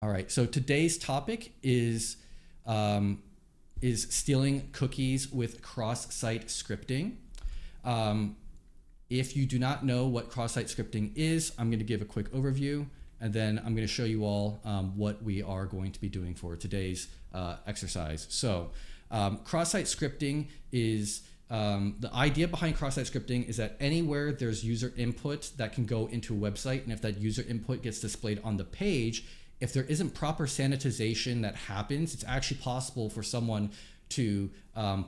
All right, so today's topic is stealing cookies with cross-site scripting. Um, if you do not know what cross-site scripting is, I'm going to give a quick overview, and then I'm going to show you all what we are going to be doing for today's exercise. So cross-site scripting is the idea behind cross-site scripting is that anywhere there's user input that can go into a website, and if that user input gets displayed on the page, if there isn't proper sanitization that happens, it's actually possible for someone to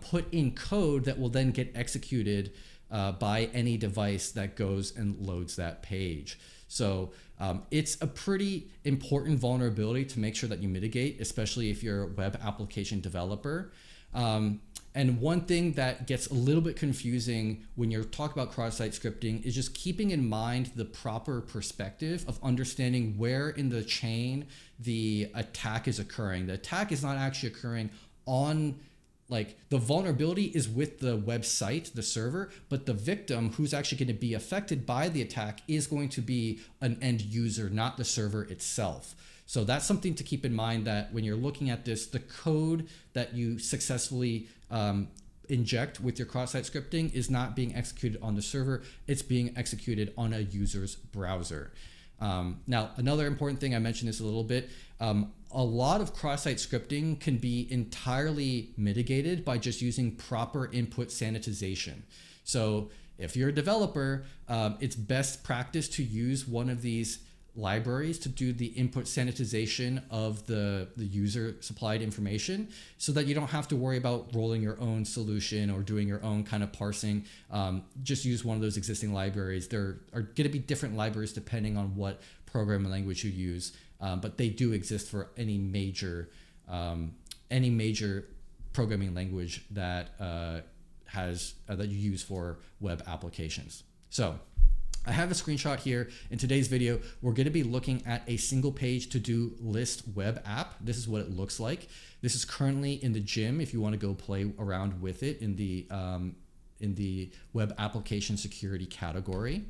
put in code that will then get executed by any device that goes and loads that page. So it's a pretty important vulnerability to make sure that you mitigate, especially if you're a web application developer. And one thing that gets a little bit confusing when you're talking about cross-site scripting is just keeping in mind the proper perspective of understanding where in the chain the attack is occurring. The attack is not actually occurring on, like, the vulnerability is with the website, the server, but the victim who's actually going to be affected by the attack is going to be an end user, not the server itself. So that's something to keep in mind, that when you're looking at this, the code that you successfully inject with your cross-site scripting is not being executed on the server, it's being executed on a user's browser. Now, another important thing, I mentioned this a little bit, a lot of cross-site scripting can be entirely mitigated by just using proper input sanitization. So if you're a developer, it's best practice to use one of these libraries to do the input sanitization of the user supplied information, so that you don't have to worry about rolling your own solution or doing your own kind of parsing. Just use one of those existing libraries. There are going to be different libraries depending on what programming language you use, but they do exist for any major programming language that that you use for web applications. So I have a screenshot here. In today's video, we're going to be looking at a single page to-do list web app. This is what it looks like. This is currently in the gym if you want to go play around with it in the web application security category.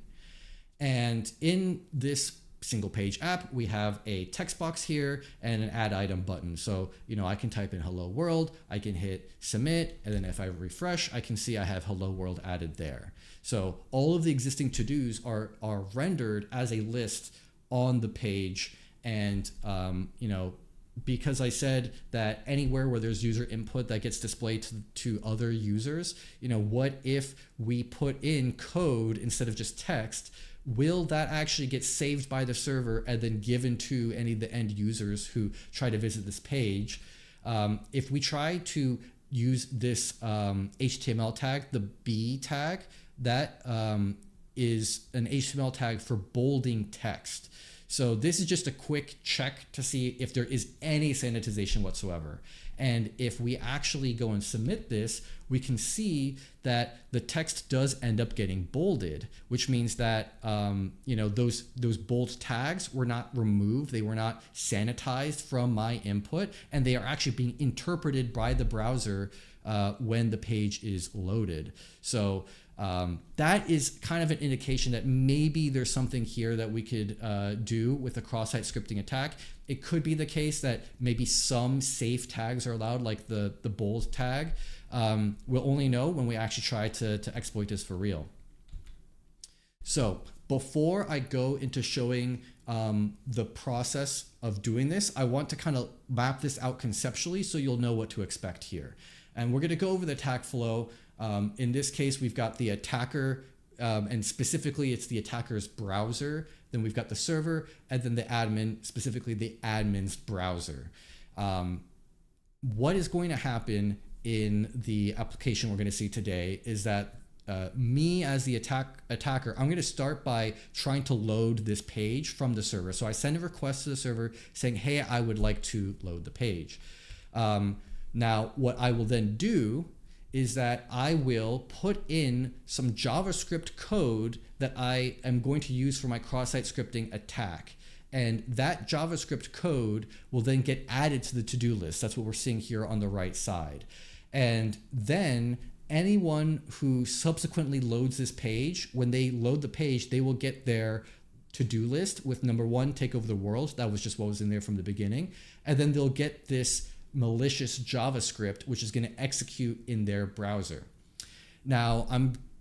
And in this single page app, we have a text box here and an add item button. So, I can type in hello world, I can hit submit, and then if I refresh, I can see I have hello world added there. So all of the existing to-dos are rendered as a list on the page. And, because I said that anywhere where there's user input that gets displayed to other users, what if we put in code instead of just text? Will that actually get saved by the server and then given to any of the end users who try to visit this page? If we try to use this HTML tag, the B tag, that is an HTML tag for bolding text. So this is just a quick check to see if there is any sanitization whatsoever. And if we actually go and submit this, we can see that the text does end up getting bolded, which means that those bold tags were not removed, they were not sanitized from my input, and they are actually being interpreted by the browser when the page is loaded. So that is kind of an indication that maybe there's something here that we could do with a cross-site scripting attack. It could be the case that maybe some safe tags are allowed, like the bold tag. We'll only know when we actually try to exploit this for real. So before I go into showing the process of doing this, I want to kind of map this out conceptually so you'll know what to expect here. And we're going to go over the attack flow. In this case, we've got the attacker, and specifically it's the attacker's browser. Then we've got the server, and then the admin, specifically the admin's browser. What is going to happen in the application we're going to see today is that me as the attacker, I'm going to start by trying to load this page from the server. So I send a request to the server saying, hey, I would like to load the page. Now, what I will then do is that I will put in some JavaScript code that I am going to use for my cross-site scripting attack. And that JavaScript code will then get added to the to-do list. That's what we're seeing here on the right side. And then anyone who subsequently loads this page, when they load the page, they will get their to-do list with number 1, take over the world. That was just what was in there from the beginning. And then they'll get this malicious JavaScript, which is going to execute in their browser. Now,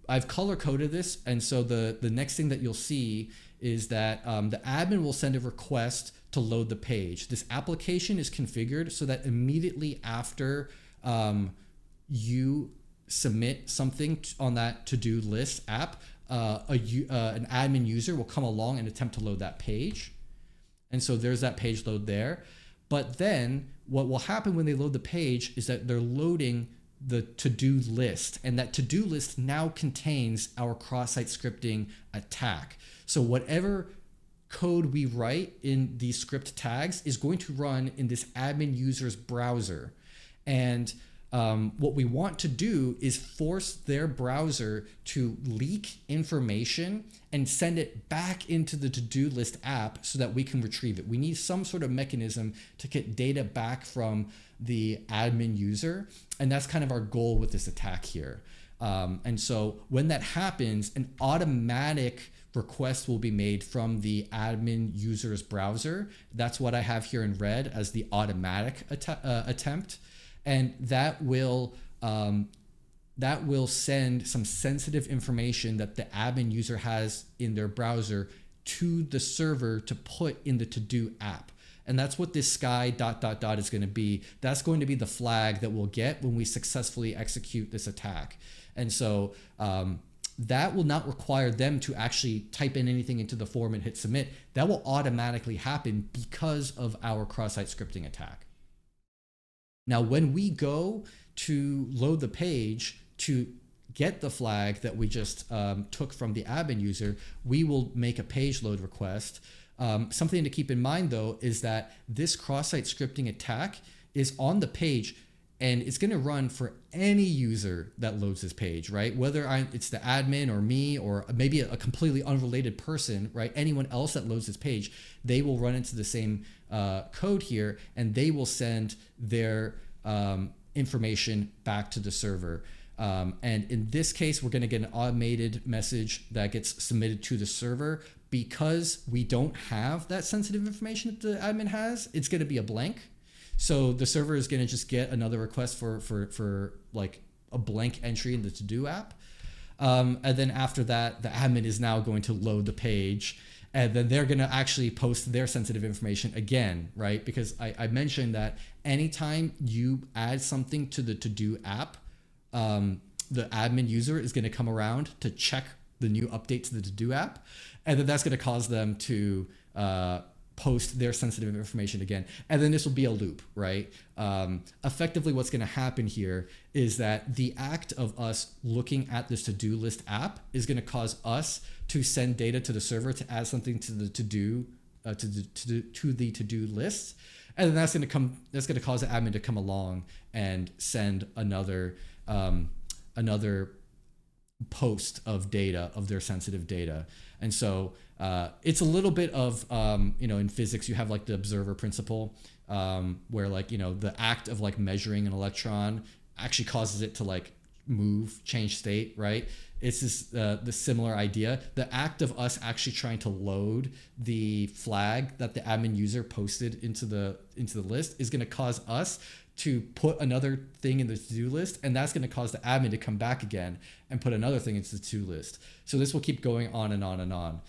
I've color coded this. And so the next thing that you'll see is that the admin will send a request to load the page. This application is configured so that immediately after you submit something on that to-do list app, an admin user will come along and attempt to load that page. And so there's that page load there. But then what will happen when they load the page is that they're loading the to-do list, and that to-do list now contains our cross-site scripting attack. So whatever code we write in these script tags is going to run in this admin user's browser. And what we want to do is force their browser to leak information and send it back into the to-do list app so that we can retrieve it. We need some sort of mechanism to get data back from the admin user. And that's kind of our goal with this attack here. And so when that happens, an automatic request will be made from the admin user's browser. That's what I have here in red as the automatic attempt. And that will send some sensitive information that the admin user has in their browser to the server to put in the to-do app. And that's what this sky ... is going to be. That's going to be the flag that we'll get when we successfully execute this attack. And so that will not require them to actually type in anything into the form and hit submit. That will automatically happen because of our cross-site scripting attack. Now, when we go to load the page to get the flag that we just took from the admin user, we will make a page load request. Something to keep in mind, though, is that this cross-site scripting attack is on the page, and it's going to run for any user that loads this page, right? Whether it's the admin or me or maybe a completely unrelated person, right? Anyone else that loads this page, they will run into the same code here, and they will send their information back to the server. And in this case, we're going to get an automated message that gets submitted to the server. Because we don't have that sensitive information that the admin has, it's going to be a blank. So the server is going to just get another request for like a blank entry in the to-do app. And then after that, the admin is now going to load the page, and then they're going to actually post their sensitive information again, right? Because I mentioned that anytime you add something to the to-do app, the admin user is going to come around to check the new update to the to-do app, and then that's going to cause them to post their sensitive information again. And then this will be a loop, right? Effectively, what's going to happen here is that the act of us looking at this to-do list app is going to cause us to send data to the server to add something to the to-do to-do list, and then that's going to cause the admin to come along and send another post of data, of their sensitive data. And so it's a little bit of, in physics, you have like the observer principle, where like, the act of like measuring an electron actually causes it to like move, change state, right? It's this, the similar idea. The act of us actually trying to load the flag that the admin user posted into the list is going to cause us to put another thing in the to-do list, and that's going to cause the admin to come back again and put another thing into the to-do list. So this will keep going on and on and on.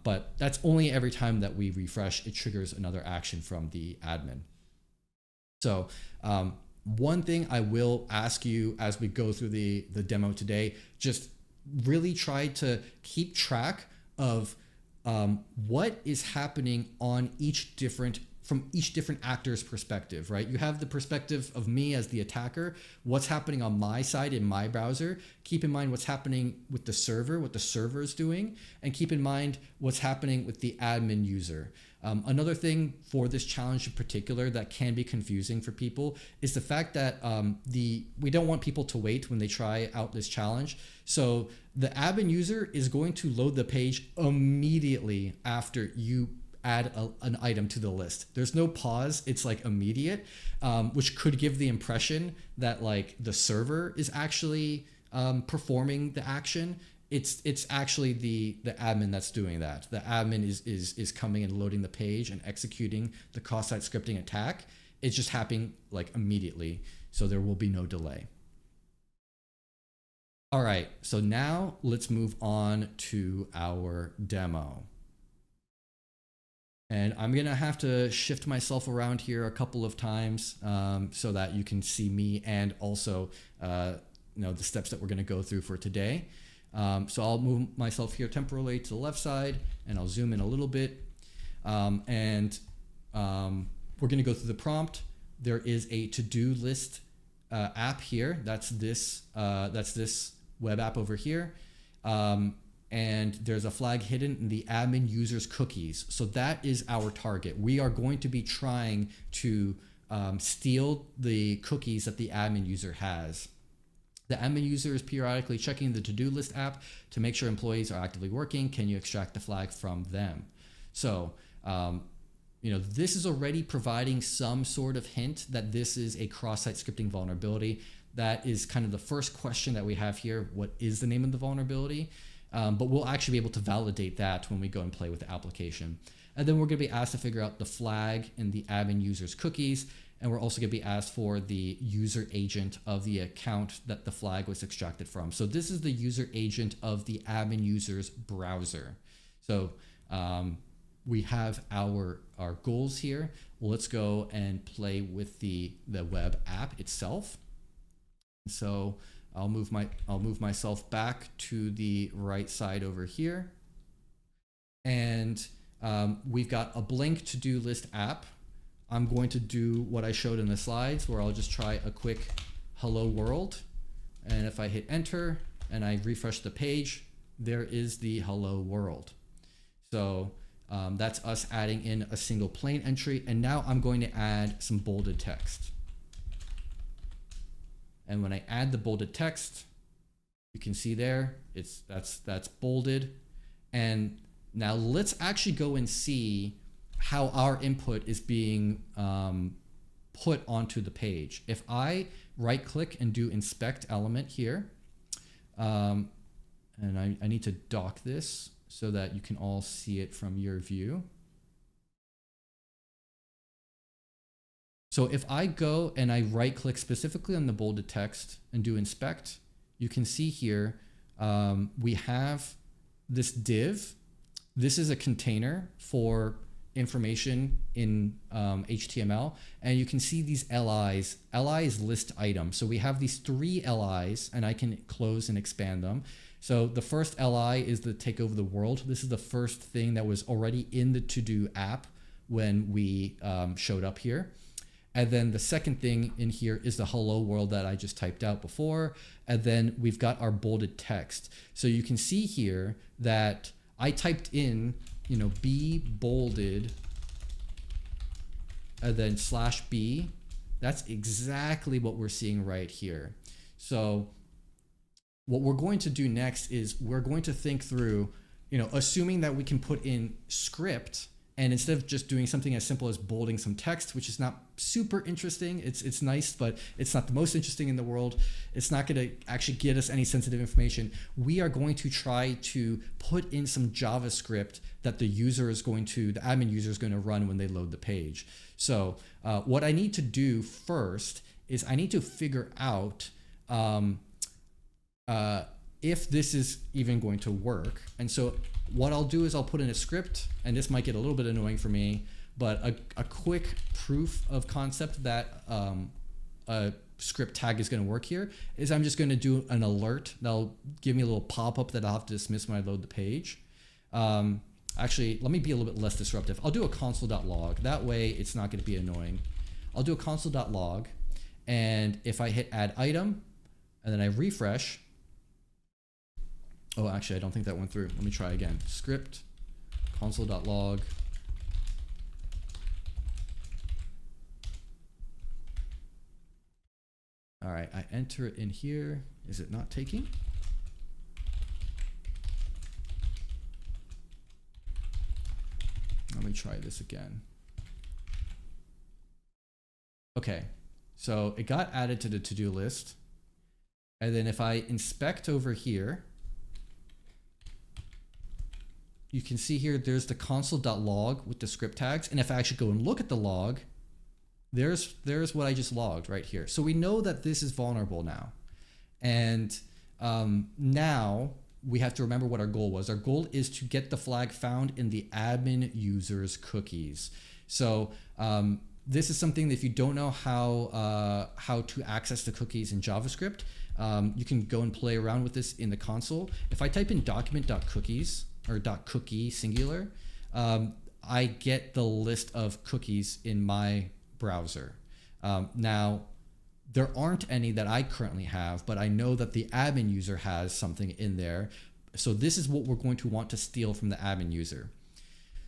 But that's only every time that we refresh, it triggers another action from the admin. So one thing I will ask you as we go through the demo today, just really try to keep track of what is happening on from each different actor's perspective, right? You have the perspective of me as the attacker, what's happening on my side in my browser. Keep in mind what's happening with the server, what the server is doing, and keep in mind what's happening with the admin user. Another thing for this challenge in particular that can be confusing for people is the fact that we don't want people to wait when they try out this challenge. So the admin user is going to load the page immediately after you add an item to the list. There's no pause. It's like immediate, which could give the impression that like the server is actually performing the action. it's actually the admin that's doing that. The admin is coming and loading the page and executing the cross-site scripting attack. It's just happening like immediately, so there will be no delay. All right, so now let's move on to our demo. And I'm gonna have to shift myself around here a couple of times so that you can see me and also the steps that we're gonna go through for today. So I'll move myself here temporarily to the left side, and I'll zoom in a little bit. We're gonna go through the prompt. There is a to-do list app here. That's this web app over here. And there's a flag hidden in the admin user's cookies. So that is our target. We are going to be trying to steal the cookies that the admin user has. The admin user is periodically checking the to-do list app to make sure employees are actively working. Can you extract the flag from them? So, this is already providing some sort of hint that this is a cross-site scripting vulnerability. That is kind of the first question that we have here. What is the name of the vulnerability? But we'll actually be able to validate that when we go and play with the application. And then we're going to be asked to figure out the flag in the admin user's cookies. And we're also going to be asked for the user agent of the account that the flag was extracted from. So this is the user agent of the admin user's browser. So we have our goals here. Let's go and play with the web app itself. So I'll move myself back to the right side over here. And we've got a blank to-do list app. I'm going to do what I showed in the slides, where I'll just try a quick hello world. And if I hit enter and I refresh the page, there is the hello world. So that's us adding in a single plain entry. And now I'm going to add some bolded text. And when I add the bolded text, you can see there, that's bolded. And now let's actually go and see how our input is being put onto the page. If I right click and do inspect element here, and I need to dock this so that you can all see it from your view. So if I go and I right click specifically on the bolded text and do inspect, you can see here we have this div. This is a container for information in HTML, and you can see these LIs. LI is list item. So we have these 3 LIs, and I can close and expand them. So the first LI is the take over the world. This is the first thing that was already in the to-do app when we showed up here. And then the second thing in here is the hello world that I just typed out before. And then we've got our bolded text. So you can see here that I typed in, be bolded and then /B. That's exactly what we're seeing right here. So what we're going to do next is we're going to think through, assuming that we can put in script. And instead of just doing something as simple as bolding some text, which is not super interesting, it's nice, but it's not the most interesting in the world. It's not going to actually get us any sensitive information. We are going to try to put in some JavaScript that the admin user is going to run when they load the page. So what I need to do first is I need to figure out if this is even going to work. And so what I'll do is I'll put in a script, and this might get a little bit annoying for me, but a quick proof of concept that a script tag is going to work here is I'm just going to do an alert that'll give me a little pop-up that I'll have to dismiss when I load the page. Actually, let me be a little bit less disruptive. I'll do a console.log. That way it's not going to be annoying. I'll do a console.log, and if I hit add item and then I refresh, oh, actually, I don't think that went through. Let me try again. Script, console.log. All right, I enter it in here. Is it not taking? Let me try this again. Okay, so it got added to the to-do list. And then if I inspect over here, you can see here, there's the console.log with the script tags. And if I actually go and look at the log, there's what I just logged right here. So we know that this is vulnerable now. And now we have to remember what our goal was. Our goal is to get the flag found in the admin user's cookies. So this is something that if you don't know how to access the cookies in JavaScript, you can go and play around with this in the console. If I type in document.cookies or .cookie singular, I get the list of cookies in my browser. Now, there aren't any that I currently have, but I know that the admin user has something in there. So this is what we're going to want to steal from the admin user.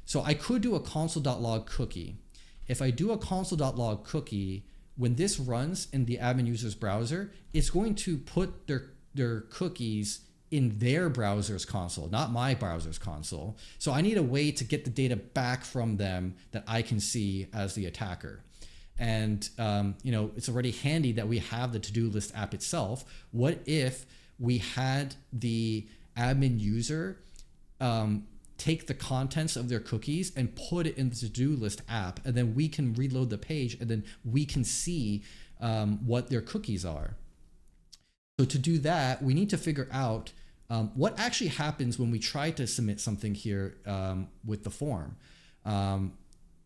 So I could do a console.log cookie. If I do a console.log cookie, when this runs in the admin user's browser, it's going to put their cookies in their browser's console, not my browser's console. So I need a way to get the data back from them that I can see as the attacker. And it's already handy that we have the to-do list app itself. What if we had the admin user take the contents of their cookies and put it in the to-do list app, and then we can reload the page, and then we can see what their cookies are. So to do that, we need to figure out what actually happens when we try to submit something here with the form.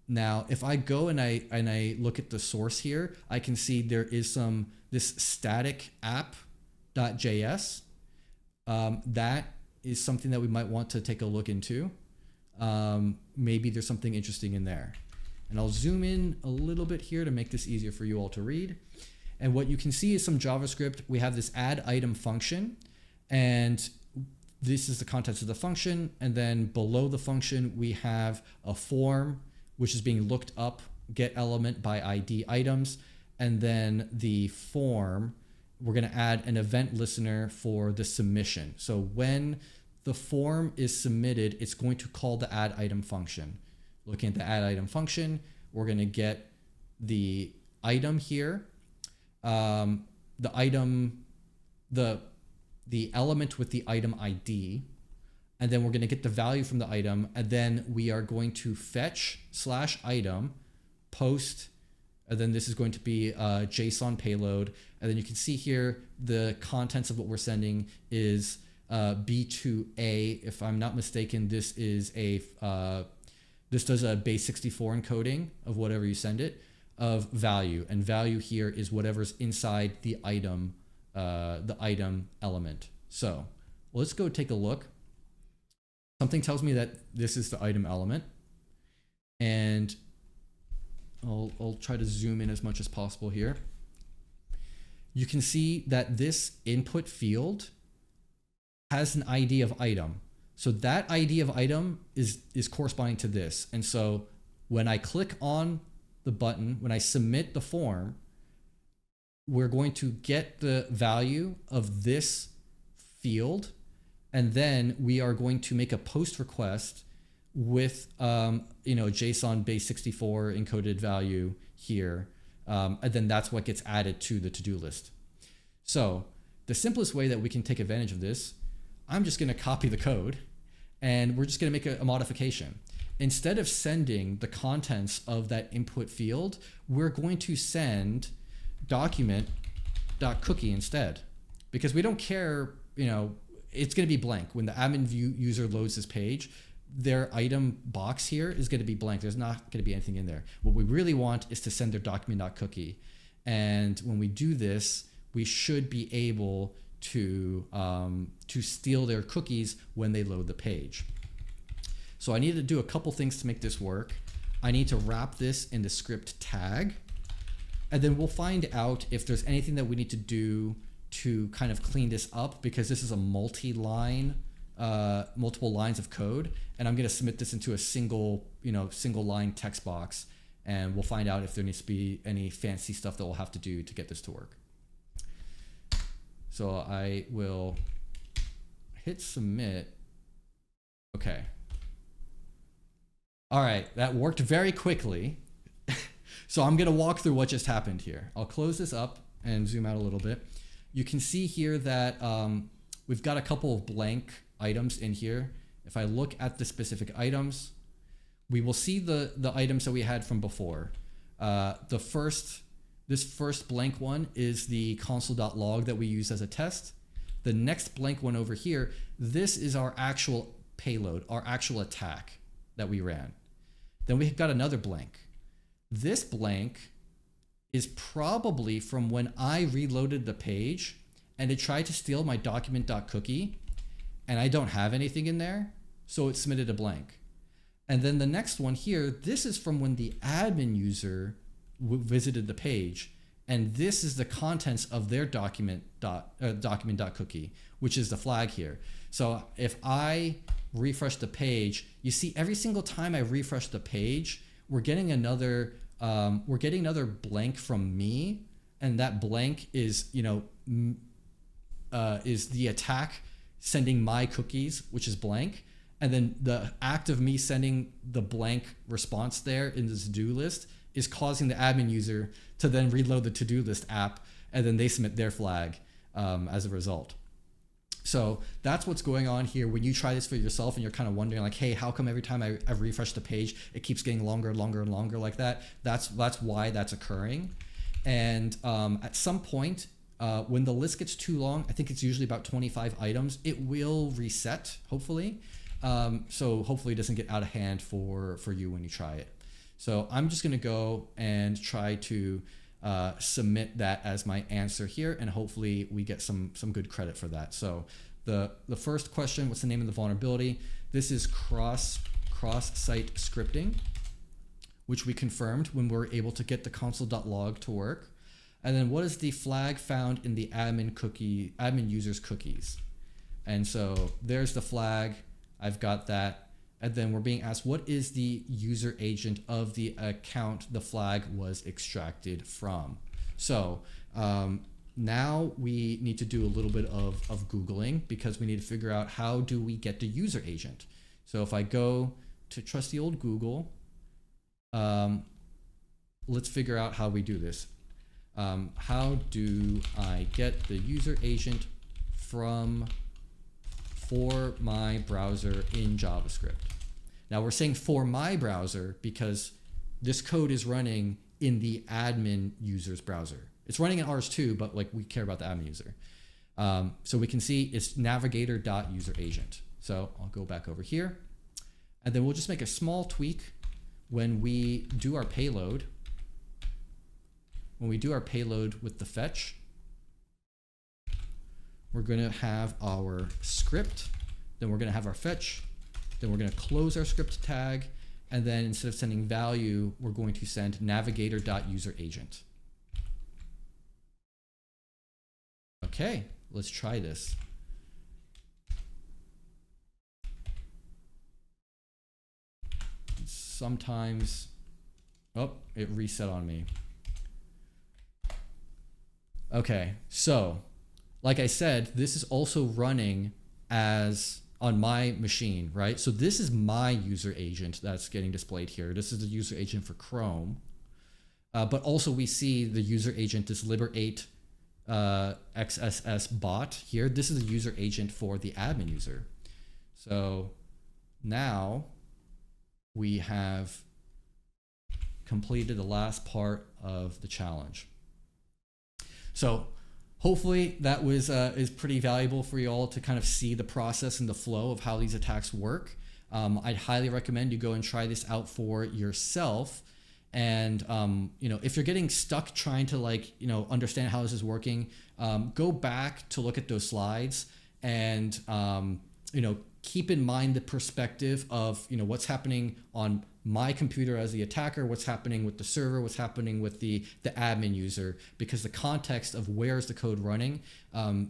Now, if I go and I look at the source here, I can see there is this static app.js. That is something that we might want to take a look into. Maybe there's something interesting in there. And I'll zoom in a little bit here to make this easier for you all to read. And what you can see is some JavaScript. We have this add item function, and this is the contents of the function. And then below the function, we have a form, which is being looked up, get element by ID items. And then the form, we're gonna add an event listener for the submission. So when the form is submitted, it's going to call the add item function. Looking at the add item function, we're gonna get the item here, the element with the item ID, and then we're going to get the value from the item, and then we are going to fetch /item post, and then this is going to be a JSON payload, and then you can see here the contents of what we're sending is B2A. If I'm not mistaken, this is this does a base 64 encoding of whatever you send it of value, and value here is whatever's inside the item element. So let's go take a look. Something tells me that this is the item element, and I'll try to zoom in as much as possible here. You can see that this input field has an ID of item. So that ID of item is corresponding to this. And so when I click on the button, when I submit the form, we're going to get the value of this field, and then we are going to make a post request with JSON base 64 encoded value here, and then that's what gets added to the to-do list. So the simplest way that we can take advantage of this, I'm just going to copy the code, and we're just going to make a modification. Instead of sending the contents of that input field, we're going to send document.cookie instead, because we don't care, it's going to be blank. When the admin user loads this page, their item box here is going to be blank. There's not going to be anything in there. What we really want is to send their document.cookie. And when we do this, we should be able to steal their cookies when they load the page. So I need to do a couple things to make this work. I need to wrap this in the script tag, and then we'll find out if there's anything that we need to do to kind of clean this up, because this is a multiple lines of code, and I'm going to submit this into a single line text box, and we'll find out if there needs to be any fancy stuff that we'll have to do to get this to work. So I will hit submit. Okay. All right, that worked very quickly. So I'm going to walk through what just happened here. I'll close this up and zoom out a little bit. You can see here that we've got a couple of blank items in here. If I look at the specific items, we will see the items that we had from before. This first blank one is the console.log that we use as a test. The next blank one over here, this is our actual payload, our actual attack that we ran. Then we've got another blank. This blank is probably from when I reloaded the page and it tried to steal my document.cookie, and I don't have anything in there, so it submitted a blank. And then the next one here, this is from when the admin user visited the page, and this is the contents of their document.cookie, which is the flag here. So if I refresh the page, you see every single time I refresh the page, we're getting another blank from me, and that blank is is the attack sending my cookies, which is blank, and then the act of me sending the blank response there in the to-do list is causing the admin user to then reload the to-do list app, and then they submit their flag as a result. So that's what's going on here. When you try this for yourself and you're kind of wondering like, hey, how come every time I refresh the page, it keeps getting longer and longer and longer like that? That's why that's occurring. And at some point, when the list gets too long, I think it's usually about 25 items, it will reset, hopefully. So hopefully it doesn't get out of hand for you when you try it. So I'm just gonna go and try to submit that as my answer here, and hopefully we get some good credit for that. So the first question, what's the name of the vulnerability? This is cross-site scripting, which we confirmed when we were able to get the console.log to work. And then what is the flag found in the admin user's cookies? And so there's the flag. I've got that. And then we're being asked, what is the user agent of the account the flag was extracted from? So now we need to do a little bit of Googling, because we need to figure out how do we get the user agent. So if I go to trusty old Google, let's figure out how we do this. How do I get the user agent for my browser in JavaScript? Now we're saying for my browser because this code is running in the admin user's browser. It's running in ours too, but like we care about the admin user. So we can see it's navigator.userAgent. So I'll go back over here, and then we'll just make a small tweak when we do our payload. When we do our payload with the fetch, we're going to have our script, then we're going to have our fetch, then we're going to close our script tag, and then instead of sending value, we're going to send navigator.userAgent. Okay, let's try this. Sometimes, oh, it reset on me. Okay, so like I said, this is also running as on my machine, right? So this is my user agent that's getting displayed here. This is the user agent for Chrome. But also we see the user agent is Liber8 XSS bot here. This is the user agent for the admin user. So now we have completed the last part of the challenge. So hopefully that was is pretty valuable for you all to kind of see the process and the flow of how these attacks work. I'd highly recommend you go and try this out for yourself. And if you're getting stuck trying to understand how this is working, go back to look at those slides and keep in mind the perspective of what's happening on my computer as the attacker, what's happening with the server, what's happening with the admin user, because the context of where's the code running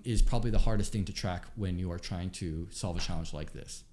is probably the hardest thing to track when you are trying to solve a challenge like this.